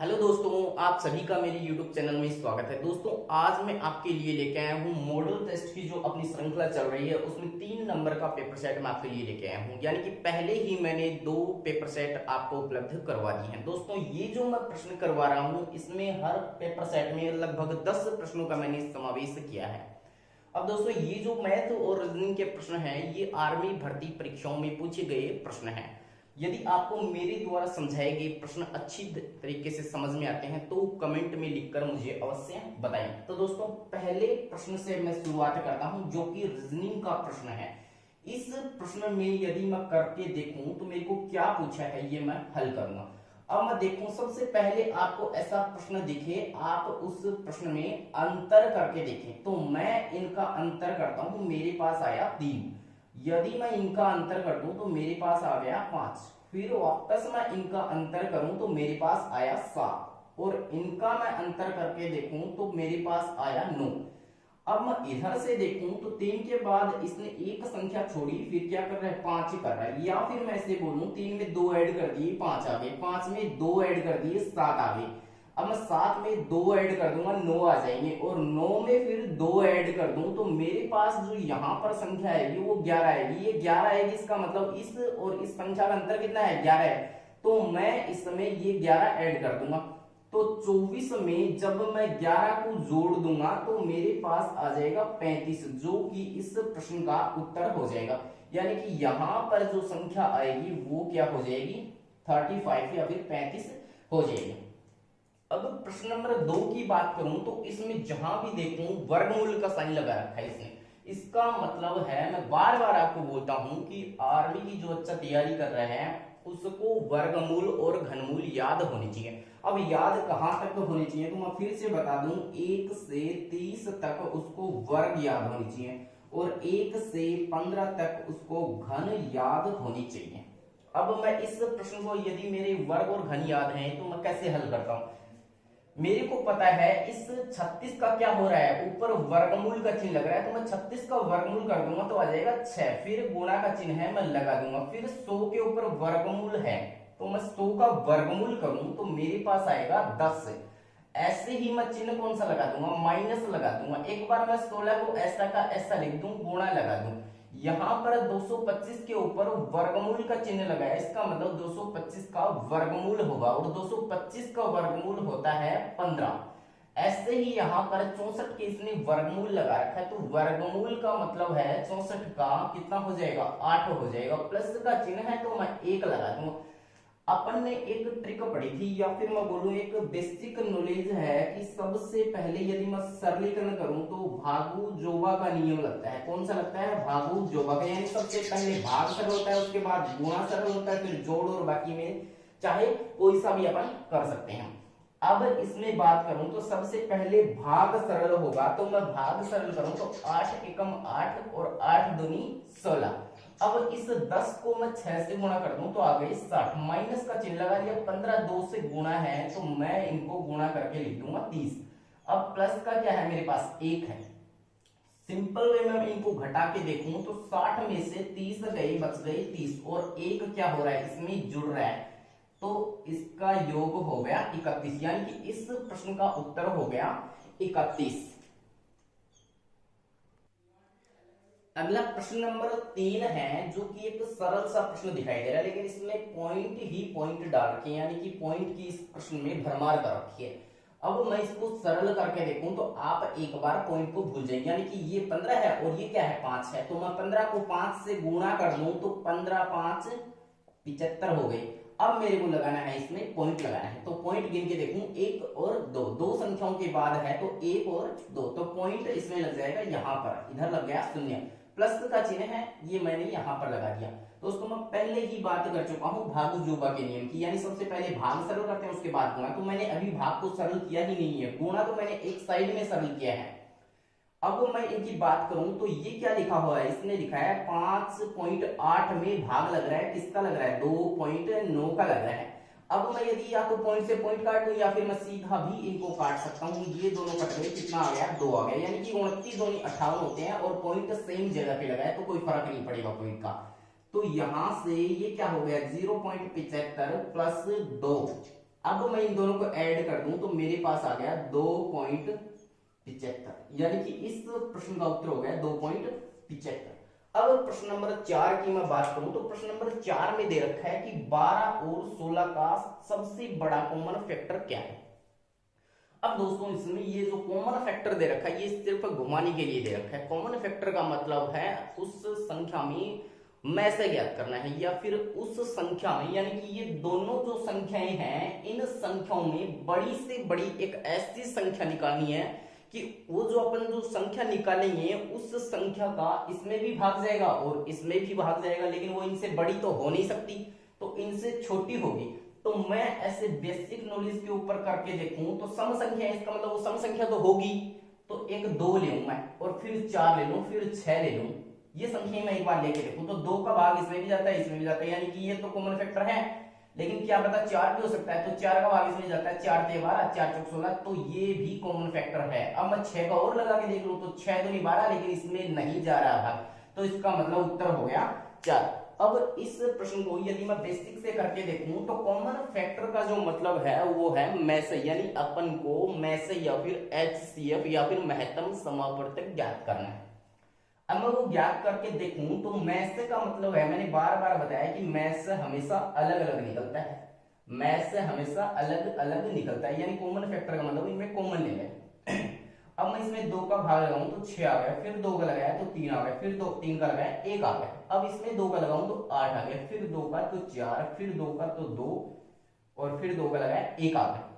Hello दोस्तों, आप सभी का मेरे YouTube चैनल में स्वागत है। दोस्तों, आज मैं आपके लिए लेके आया हूँ मॉडल टेस्ट की जो अपनी श्रृंखला चल रही है उसमें 3 नंबर का पेपर सेट मैं आपके लिए लेके आया हूँ। यानी कि पहले ही मैंने 2 पेपर सेट आपको उपलब्ध करवा दिए हैं। दोस्तों, ये जो मैं प्रश्न करवा रहा हूँ इसमें हर पेपर सेट में लगभग 10 प्रश्नों का मैंने समावेश किया है। अब दोस्तों, ये जो मैथ और रीजनिंग के प्रश्न हैं ये आर्मी भर्ती परीक्षाओं में पूछे गए प्रश्न हैं। यदि आपको मेरे द्वारा समझाए गए प्रश्न अच्छी तरीके से समझ में आते हैं तो कमेंट में लिखकर मुझे अवश्य बताएं। तो दोस्तों, पहले प्रश्न से मैं शुरुआत करता हूं जो कि रीजनिंग का प्रश्न है। इस प्रश्न में यदि मैं करके देखूं तो मेरे को क्या पूछा है ये मैं हल करूंगा। अब मैं देखूं, सबसे पहले आपको ऐसा प्रश्न दिखे, आप उस प्रश्न में अंतर करके देखें। तो मैं इनका अंतर करता हूं, मेरे पास आया 3। यदि मैं इनका अंतर कर दूं तो मेरे पास आ गया 5। फिर वापस मैं इनका अंतर करूं तो मेरे पास आया 7 और इनका मैं अंतर करके देखूं तो मेरे पास आया 9। अब मैं इधर से देखूं तो 3 के बाद इसने एक संख्या छोड़ी, फिर क्या कर रहा है 5 कर रहा है। या फिर मैं ऐसे बोलूं 3 में 2 ऐड कर दिए 5 आ गए, 5 में 2 ऐड कर दिए 7 आ गए। अब मैं 7 में 2 ऐड कर दूंगा 9 आ जाएंगे और 9 में फिर 2 ऐड कर दूं तो मेरे पास जो यहाँ पर संख्या आएगी वो 11 आएगी। ये 11 आएगी, इसका मतलब इस और इस संख्या का अंतर कितना है 11 है। तो मैं इसमें ये 11 ऐड कर दूंगा। तो 24 में जब मैं 11 को जोड़ दूंगा तो मेरे पास आ जाएगा 35, जो कि इस प्रश्न का उत्तर हो जाएगा। यानी कि यहां पर जो संख्या आएगी वो क्या हो जाएगी 35 या फिर 35 हो जाएगी। अब प्रश्न नंबर 2 की बात करूं तो इसमें जहां भी देखूं वर्गमूल का साइन लगा रखा है इसने। इसका मतलब है, मैं बार बार आपको बोलता हूं कि आर्मी की जो बच्चा तैयारी कर रहे हैं उसको वर्गमूल और घनमूल याद होनी चाहिए। अब याद कहां तक होनी चाहिए तो मैं फिर से बता दूं, 1 से 30 तक उसको वर्ग याद होनी चाहिए और 1 से 15 तक उसको घन याद होनी चाहिए। अब मैं इस प्रश्न को, यदि मेरे वर्ग और घन याद हैं तो मैं कैसे हल करता हूं। मेरे को पता है इस 36 का क्या हो रहा है, ऊपर वर्गमूल का चिन्ह लग रहा है तो मैं 36 का वर्गमूल कर दूंगा तो आ जाएगा 6। फिर गुणा का चिन्ह है मैं लगा दूंगा। फिर 100 के ऊपर वर्गमूल है तो मैं 100 का वर्गमूल करूं तो मेरे पास आएगा 10। ऐसे ही मैं चिन्ह कौन सा लगा दूंगा, माइनस लगा दूंगा। एक बार मैं 16 को ऐसा का ऐसा लिख दूं, गुणा लगा दूं। यहां पर 225 के ऊपर वर्गमूल का चिन्ह लगाया, इसका मतलब 225 का वर्गमूल होगा और 225 का वर्गमूल होता है 15। ऐसे ही यहां पर 64 के इसने वर्गमूल लगा रखा है तो वर्गमूल का मतलब है 64 का कितना हो जाएगा 8 हो जाएगा। प्लस का चिन्ह है तो मैं 1 लगा दूंगा। अपन ने एक ट्रिक पढ़ी थी या फिर मैं बोलूं एक बेसिक नॉलेज है कि सबसे पहले यदि मैं सरलीकरण करूं तो भागु जोबा का नियम लगता है। कौन सा लगता है, भागु जोबा का। यानी सबसे पहले भाग सरल होता है, उसके बाद गुणा सरल होता है, फिर जोड़ और बाकी में चाहे कोई सा भी अपन कर सकते हैं। अब इसमें बात करूं तो सबसे पहले भाग सरल होगा तो मैं भाग सरल करूं तो 8 एकम 8 और 8 दूनी 16। अब इस 10 को मैं 6 से गुणा कर दूं तो आ गई 60। माइनस का चिन्ह लगा दिया, 15 2 से गुणा है तो मैं इनको गुणा करके लिख दूंगा 30। अब प्लस का क्या है, मेरे पास 1 है। सिंपल वे में इनको घटा के देखूं तो 60 में से 30 गई, बच गई 30 और 1 क्या हो रहा है इसमें जुड़ रहा है तो इसका योग हो गया 31। यानी कि इस प्रश्न का उत्तर हो गया 31। अगला प्रश्न नंबर 3 है जो कि एक सरल सा प्रश्न दिखाई दे रहा है, लेकिन इसमें पॉइंट ही पॉइंट डाल रखे हैं, यानी कि पॉइंट की इस प्रश्न में भरमार कर रखी है। अब मैं इसको सरल करके देखूं तो आप एक बार पॉइंट को भूल जाएंगे। यानी कि ये 15 है और ये क्या है 5 है तो मैं 15 को 5 से गुणा कर दूं तो 15 5 75 हो गई। अब मेरे को लगाना है इसमें पॉइंट लगाना है तो पॉइंट गिन के देखूं 1 और 2, 2 संख्याओं के बाद है तो 1 और 2 तो पॉइंट इसमें लग जाएगा यहां पर, इधर लग गया 0। प्लस का चिन्ह है ये मैंने यहां पर लगा दिया। दोस्तों, मैं पहले ही बात कर चुका हूं भागु जोबा के नियम की, यानी सबसे पहले भाग सरल करते हैं उसके बाद गुणा। तो मैंने अभी भाग को सरल किया ही नहीं है, गुणा तो मैंने एक साइड में सरल किया है। अब मैं इनकी बात करूं तो ये क्या लिखा हुआ है, इसने लिखा है 5.8 में भाग लग रहा है, किसका लग रहा है 2.9 का लग रहा है। अब मैं यदि या तो पॉइंट से पॉइंट काट दूं या फिर मैं सीधा भी इनको काट सकता हूं। ये दोनों कट गए, कितना आ गया 2 आ गया। यानी कि 29 दूनी 58 होते हैं और पॉइंट सेम जगह पे लगा है तो कोई फर्क नहीं पड़ेगा पॉइंट का। तो यहां से ये क्या हो गया 0.75 प्लस 2 अब मैं इन दोनों को ऐड कर दूं तो मेरे पास आ गया 2.75, यानी कि इस प्रश्न का उत्तर हो गया 2.75। अब प्रश्न नंबर 4 की मैं बात करूं तो प्रश्न नंबर 4 में दे रखा है कि 12 और 16 का सबसे बड़ा कॉमन फैक्टर क्या है। अब दोस्तों इसमें ये जो कॉमन फैक्टर दे रखा है ये सिर्फ घुमाने के लिए दे रखा है। कॉमन फैक्टर का मतलब है उस संख्या में में से ज्ञात करना है, या फिर उस संख्या में, यानी कि ये दोनों जो संख्याएं हैं इन संख्याओं में बड़ी से बड़ी एक ऐसी संख्या निकालनी है कि वो जो अपन जो संख्या निकालेंगे उस संख्या का इसमें भी भाग जाएगा और इसमें भी भाग जाएगा, लेकिन वो इनसे बड़ी तो हो नहीं सकती, तो इनसे छोटी होगी। तो मैं ऐसे बेसिक नॉलेज के ऊपर करके देखूं तो सम संख्या है, इसका मतलब वो सम संख्या तो होगी, तो एक 2 ले लूं मैं और फिर 4 ले लूं फिर 6 ले लूं, ये संख्या मैं एक बार लेके देखूं तो 2 का भाग इसमें भी जाता है इसमें भी जाता है, यानी कि ये तो कॉमन फैक्टर है। लेकिन क्या पता 4 भी हो सकता है, तो 4 का भाग इसमें जाता है, 4 ते 12 4 चौक 16, तो ये भी कॉमन फैक्टर है। अब मैं 6 का और लगा के देख लूं तो 6 तो नहीं 12, लेकिन इसमें नहीं जा रहा भाग, तो इसका मतलब उत्तर हो गया 4। अब इस प्रश्न को यदि मैं बेसिक से करके देखूं तो कॉमन फैक्टर का जो मतलब है वो है में से, यानी अपन को में से या फिर HCF या फिर महत्तम समावर्तक ज्ञात करना है। अब मैं वो ज्ञात करके देखूं तो में से का मतलब है, मैंने बार बार बताया कि में से हमेशा अलग अलग निकलता है, में से हमेशा अलग अलग निकलता है, यानी कॉमन फैक्टर का मतलब इनमें कॉमन ले लें। अब मैं इसमें 2 का भाग लगाऊं तो 6 आ गया, फिर 2 का लगाया तो 3 आ गया, फिर 3 का लगाया 1 आ गया। अब इसमें 2 का लगाऊं तो 8 आ गया, फिर 2 का तो 4, फिर 2 का तो 2 और फिर 2 का लगाया 1 आ गया।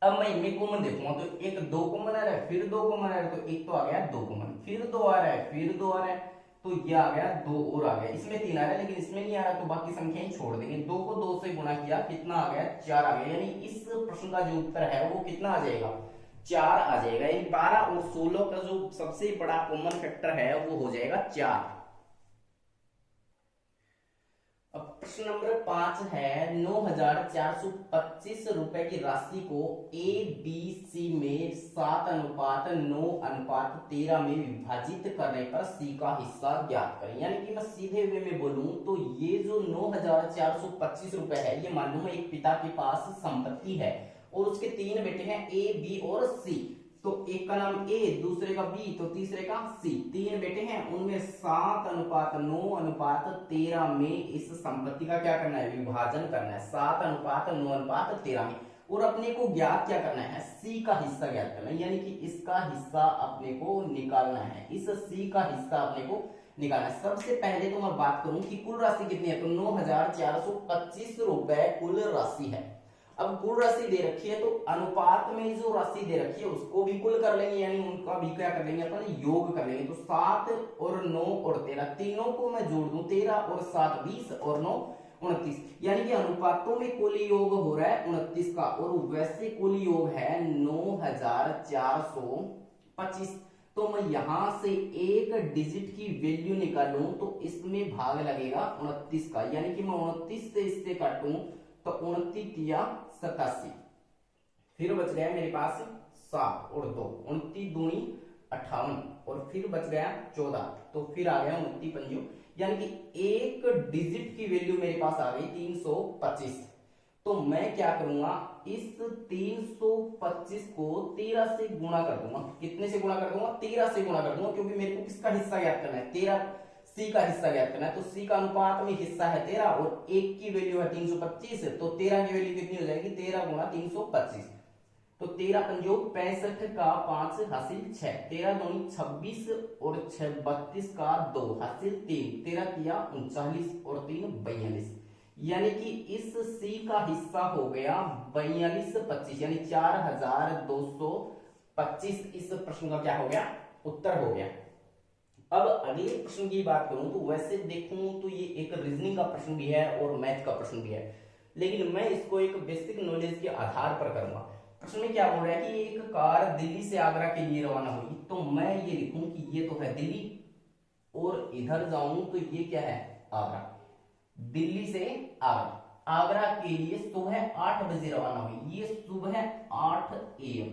अब मैं इनमें कॉमन देखूंगा तो एक 2 कॉमन आ रहा है, फिर 2 कॉमन आ रहा है, तो एक तो आ गया 2 कॉमन, फिर 2 आ रहा है, फिर 2 आ रहा है, तो ये आ गया 2 और आ गया। इसमें 3 आ रहा है लेकिन इसमें नहीं आ रहा, तो बाकी संख्याएं छोड़ देंगे। 2 को 2 से गुणा किया, कितना आ गया 4 आ गया, यानी इस प्रश्न का जो उत्तर है वो कितना आ जाएगा 4 आ जाएगा। यानी 12 और 16 का जो सबसे बड़ा कॉमन फैक्टर है वो हो जाएगा 4। अब प्रश्न नंबर 5 है 9,425 रुपए की राशि को ABC में 7:9:13 में विभाजित करने पर C का हिस्सा ज्ञात करें। यानी कि मैं सीधे वे में बोलूं तो ये जो 9,425 रुपए है ये मान लो एक पिता के पास संपत्ति है और उसके 3 बेटे हैं A, B और C। तो एक का नाम A, दूसरे का B, तो तीसरे का C। 3 बेटे हैं, उनमें 7:9:13 में इस संपत्ति का क्या करना है विभाजन करना है, 7:9:13 में। और अपने को ज्ञात क्या करना है C का हिस्सा ज्ञात करना है, यानी कि इसका हिस्सा अपने को निकालना है, इस C का हिस्सा अपने को निकालना है। सबसे पहले तो मैं बात करूं कि कुल राशि कितनी है, तो 9,425 रुपए कुल राशि है। अब कुल राशि दे रखी है तो अनुपात में जो राशि दे रखी है उसको भी कुल कर लेंगे, यानी उनका भी क्या कर लेंगे अपन योग कर लेंगे। तो 7 और 9 और 13 तीनों को मैं जोड़ दूं, 13 और 7 20 और 9 29, यानी कि अनुपातों में कुल योग हो रहा है 29 का, और वैसे कुल योग है 9,425। तो मैं यहां से एक डिजिट की वैल्यू निकालूं तो इसमें भाग लगेगा 29 का, यानी कि मैं 29 से इससे काटूं तो 29 या 87, फिर बच गया मेरे पास 7 और 2, 29 दूनी 58 और फिर बच गया 14, तो फिर आ गया 29 पंजो, यानी कि एक डिजिट की वैल्यू मेरे पास आ गई 325। तो मैं क्या करूंगा इस 325 को 13 से गुणा कर दूंगा। कितने से गुणा कर दूंगा 13 से गुणा कर दूंगा, क्योंकि मेरे को किसका हिस्सा ज्ञात करना है 13, C का हिस्सा ज्ञात करना है। तो C का अनुपात में हिस्सा है 13 और 1 की वैल्यू है 325, तो 13 की वैल्यू कितनी हो जाएगी 13 गुणा 325, तो 13 पंजो 65 का 5 हासिल 6, 13 दूनी 26 और 6 32 का 2 हासिल 3, 13 किया 39 और 3 42, यानी कि इस C का हिस्सा हो गया 4225, यानी 4,225। इस प्रश्न का क्या हो गया उत्तर हो गया। अब अगले प्रश्न की बात करूं तो वैसे देखूं तो ये एक रीजनिंग का प्रश्न भी है और मैथ का प्रश्न भी है, लेकिन मैं इसको एक बेसिक नॉलेज के आधार पर करूंगा। प्रश्न में क्या बोल रहा है कि एक कार दिल्ली से आगरा के लिए रवाना हुई, तो मैं ये लिखूं कि ये तो है दिल्ली और इधर जाऊं तो ये क्या है आगरा। दिल्ली से आगरा, आगरा के लिए सुबह 8 बजे रवाना हुई, ये सुबह 8 AM,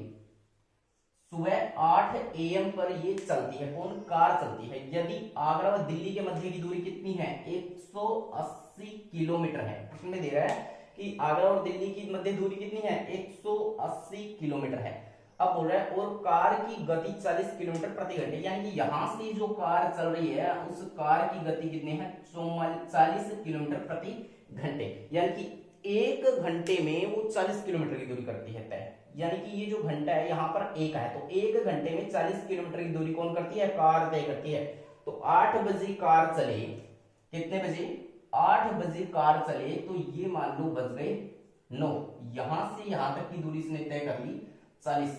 सुबह 8 AM पर ये चलती है, कौन कार चलती है। यदि आगरा और दिल्ली के मध्य की दूरी कितनी है 180 किलोमीटर है। प्रश्न में दे रहा है कि कि आगरा और दिल्ली की मध्य दूरी कितनी है, 180 किलोमीटर है। अब बोल रहा है और कार की गति 40 किलोमीटर प्रति घंटे, यानी कि यहां से जो कार चल रही है उस कार की गति कितनी है, 40 किलोमीटर प्रति घंटे, यानी कि एक घंटे में वो 40 किलोमीटर की दूरी करती है तय। यानी कि ये जो घंटा है यहाँ पर एक है, तो एक घंटे में 40 किलोमीटर की दूरी कौन करती है, कार तय करती है। तो 8 बजे कार चले, कितने बजे, 8 बजे कार चले, तो ये मान लो बज गए 9, यहां से यहां तक की दूरी इसने तय कर ली 40,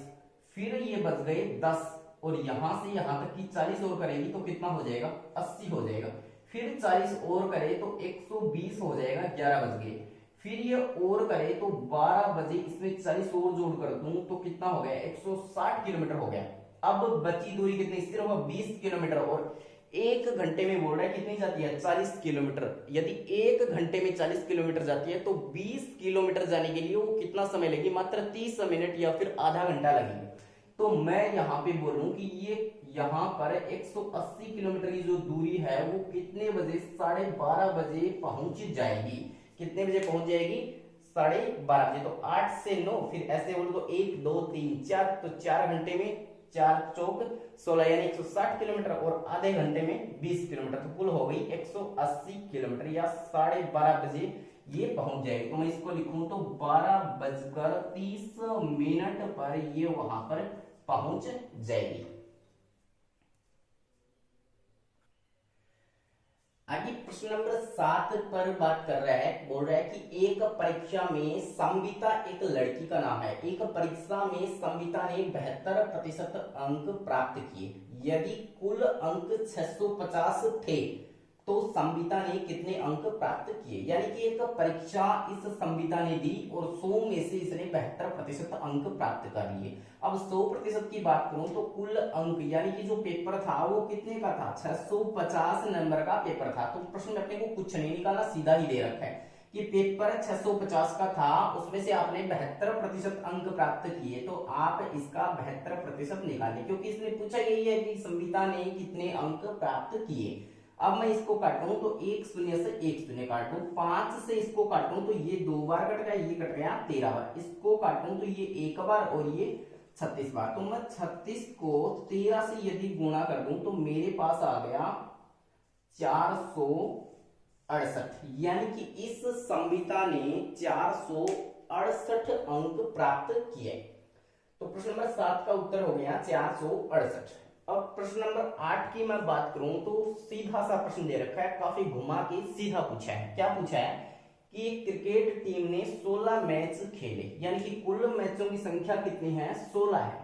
फिर ये बज गए 10, और यहां से यहां तक की 40 और करेगी तो कितना हो जाएगा, 80 हो जाएगा, फिर 40 और करे तो 120 हो जाएगा, 11 बज गए, फिर ये और करे तो 12 बजे इसमें 40 और जोड़ कर दूं तो कितना हो गया, 160 किलोमीटर हो गया। अब बची दूरी कितनी, सिर्फ 20 किलोमीटर, और एक घंटे में बोल रहा है कितनी जाती है, 40 किलोमीटर। यदि एक घंटे में 40 किलोमीटर जाती है तो 20 किलोमीटर जाने के लिए वो कितना समय लगेगी, मात्र 30 मिनट या फिर आधा घंटा लगेगा। तो मैं यहाँ पे बोलूं कि ये यहाँ पर 180 किलोमीटर की जो दूरी है वो कितने बजे, 12:30 बजे पहुंच जाएगी। कितने बजे पहुंच जाएगी, 12:30 बजे। तो 8 से 9, फिर ऐसे बोलो तो 1 2 3 4, तो 4 घंटे में 4 चौक 16, यानी 160 किलोमीटर, और आधे घंटे में 20 किलोमीटर, तो कुल हो गई 180 किलोमीटर, या 12:30 बजे ये पहुंच जाएगी। तो मैं इसको लिखूं तो 12:30 पर ये वहां पर पहुंच जाएगी। आगे प्रश्न नंबर 7 पर बात कर रहा है, बोल रहा है कि एक परीक्षा में संविता, एक लड़की का नाम है, एक परीक्षा में संविता ने 72% अंक प्राप्त किए। यदि कुल अंक 650 थे तो संविता ने कितने अंक प्राप्त किए। यानी कि एक परीक्षा इस संविता ने दी और 100 में से इसने 72% अंक प्राप्त कर लिए। अब 100% की बात करूं तो कुल अंक, यानी कि जो पेपर था वो कितने का था, 650 नंबर का पेपर था। तो प्रश्न में अपने को कुछ नहीं निकालना, सीधा ही दे रखा है कि पेपर 650 का था, उसमें से आपने 72% अंक प्राप्त किए, तो आप इसका 72% निकालें, क्योंकि इसने पूछा यही है कि संविता ने कितने अंक प्राप्त किए। अब मैं इसको काटूं तो 1 शून्य से 1 शून्य काट दूं, 5 से इसको काटूं तो ये 2 बार कट गया, ये कट गया 13 बार, इसको काटूं तो ये 1 बार और ये 36 बार। तो मैं 36 को 13 से यदि गुणा कर दूं तो मेरे पास आ गया 468, यानी कि इस संविता ने 468 अंक प्राप्त किए। तो प्रश्न नंबर 7 का उत्तर हो गया 468। अब प्रश्न नंबर 8 की मैं बात करूं तो सीधा सा प्रश्न दे रखा है, काफी घुमा के सीधा पूछा है। क्या पूछा है कि एक क्रिकेट टीम ने 16 मैच खेले, यानी कि कुल मैचों की संख्या कितनी है, 16 है,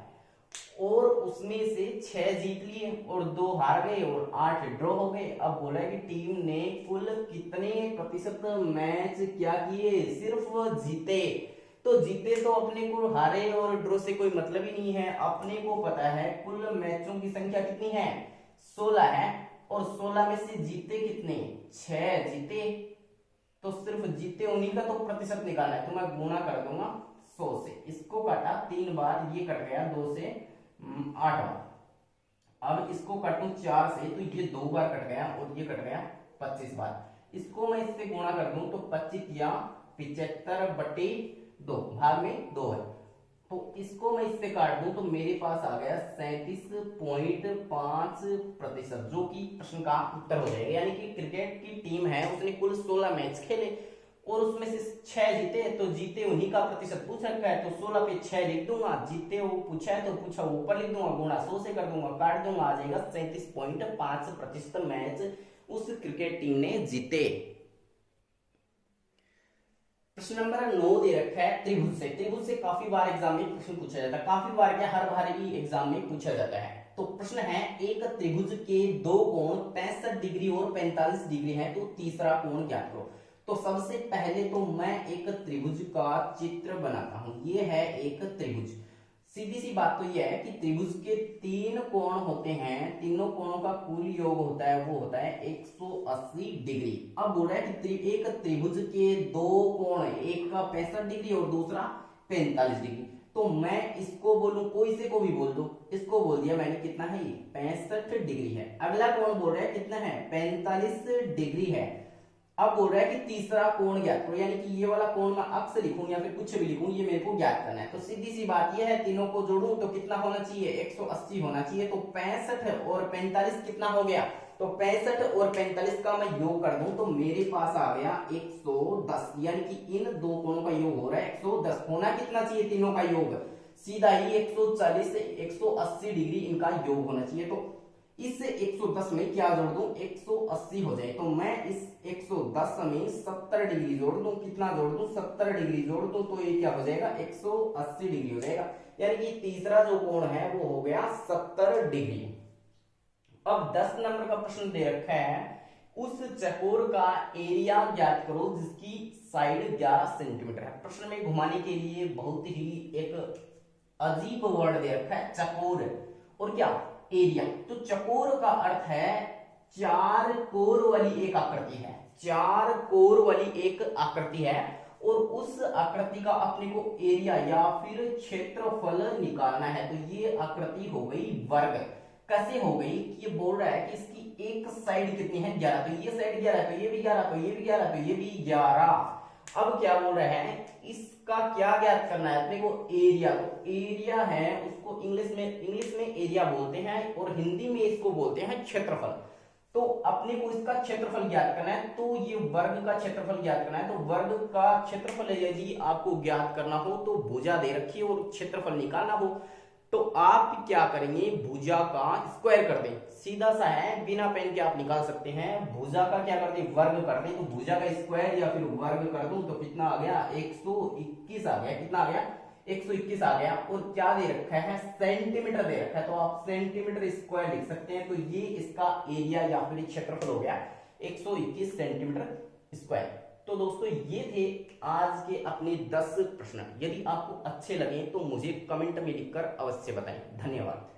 और उसमें से 6 जीत लिए और 2 हार गए और 8 ड्रॉ हो गए। अब बोला है कि टीम ने कुल कितने प्रतिशत मैच क्या किए, सिर्फ जीते। तो जीते तो अपने को हारे और ड्रॉ से कोई मतलब ही नहीं है। अपने को पता है कुल मैचों की संख्या कितनी है, 16 है, और 16 में से जीते कितने, 6 जीते, तो सिर्फ जीते उन्हीं का तो प्रतिशत निकालना है। तो मैं गुणा कर दूंगा 100 से, इसको काटा 3 बार, ये कट गया 2 से 8 बार। अब इसको काटूं 4 से तो ये 2 बार कट गया और ये कट गया 25 बार। इसको मैं इससे गुणा कर दूं तो 25 या 75/2, भाग में 2 है, तो इसको मैं इससे काट दूं तो मेरे पास आ गया 37.5%, जो कि प्रश्न का उत्तर हो जाएगा। यानी कि क्रिकेट की टीम है, उसने कुल 16 मैच खेले और उसमें से 6 जीते, तो जीते उन्हीं का प्रतिशत पूछ रखा है, तो 16 पे 6 लिख दूंगा, जीते वो पूछा है तो पूछा ऊपर लिख दूंगा, गुणा 100 से कर दूंगा, काट दूंगा, आ जाएगा 37.5% मैच उस क्रिकेट टीम ने जीते। प्रश्न नंबर 9 दे रखा है त्रिभुज से। त्रिभुज से काफी बार एग्जाम में प्रश्न पूछा जाता है, काफी बार क्या हर बार ही एग्जाम में पूछा जाता है। तो प्रश्न है, एक त्रिभुज के 2 कोण 65 डिग्री और 45 डिग्री है, तो तीसरा कोण ज्ञात करो। तो सबसे पहले तो मैं एक त्रिभुज का चित्र बनाता हूं। ये है एक त्रिभुज। सीधी सी बात तो ये है कि त्रिभुज के 3 कोण होते हैं, तीनों कोणों का कुल योग होता है वो होता है 180 डिग्री। अब बोल रहा है कि एक त्रिभुज के 2 कोण, एक का 65 डिग्री और दूसरा 45 डिग्री, तो मैं इसको बोलूं, कोई से को भी बोल दो, इसको बोल दिया मैंने, कितना है ये 65 डिग्री है। अगला कोण बोल रहा है कितना है, 45 डिग्री है। अब बोल रहा है कि तीसरा कोण ज्ञात करो, यानी कि ये वाला कोण मैं अक्स लिखूं या फिर कुछ भी लिखूं, ये मेरे को ज्ञात करना है। तो सीधी सी बात ये है, तीनों को जोड़ूं तो कितना होना चाहिए, 180 होना चाहिए। तो 65 और 45 कितना हो गया, तो 65 और 45 का मैं योग कर दूं तो मेरे पास आ गया 110, यानी कि इन दो कोणों का योग हो रहा है 110। होना कितना चाहिए तीनों का योग, सीधा ही 140 से 180 डिग्री इनका योग होना चाहिए। तो इस 110 में क्या जोड़ दूं, 180 हो जाए। तो मैं इस 110 में 70 डिग्री जोड़ दूं, कितना जोड़ दूं, 70 डिग्री जोड़ दूं, तो ये क्या हो जाएगा, 180 डिग्री हो जाएगा। यानी कि तीसरा जो कोण है वो हो गया 70 डिग्री। अब 10 नंबर का प्रश्न दे रखा है, उस चकोर का एरिया ज्ञात करो जिसकी साइड 11 सेंटीमीटर है। प्रश्न में घुमाने के लिए बहुत ही एक अजीब वर्ड दे रखा है, चकोर और क्या एरिया। तो चकोर का अर्थ है चार कोर वाली एक आकृति है, चार कोर वाली एक आकृति है, और उस आकृति का अपने को एरिया या फिर क्षेत्रफल निकालना है। तो ये आकृति हो गई वर्ग। कैसे हो गई, ये बोल रहा है कि इसकी एक साइड कितनी है 11, तो ये साइड 11, तो ये भी 11, तो ये भी 11, तो ये भी 11। अब क्या बोल रहे हैं, इसका क्या ज्ञात करना है अपने को, एरिया। तो एरिया है उसको इंग्लिश में एरिया बोलते हैं और हिंदी में इसको बोलते हैं क्षेत्रफल। तो अपने को इसका क्षेत्रफल ज्ञात करना है, तो ये वर्ग का क्षेत्रफल ज्ञात करना है। तो वर्ग का क्षेत्रफल यदि आपको ज्ञात करना हो तो भुजा दे रखी है और क्षेत्रफल निकालना हो तो आप क्या करेंगे, भुजा का स्क्वायर कर दें। सीधा सा है, बिना पेन के आप निकाल सकते हैं। भुजा का क्या करते हैं, वर्ग करते हैं। तो भुजा का स्क्वायर या फिर वर्ग कर दूं तो कितना आ गया, 121 आ गया। कितना आ गया, 121 आ गया। और क्या दे रखा है, सेंटीमीटर दे रखा है, तो आप सेंटीमीटर स्क्वायर लिख सकते हैं। तो ये इसका एरिया या फिर क्षेत्रफल हो गया 121 सेंटीमीटर स्क्वायर। तो दोस्तों ये थे आज के अपने 10 प्रश्न। यदि आपको अच्छे लगे तो मुझे कमेंट में लिखकर अवश्य बताएं। धन्यवाद।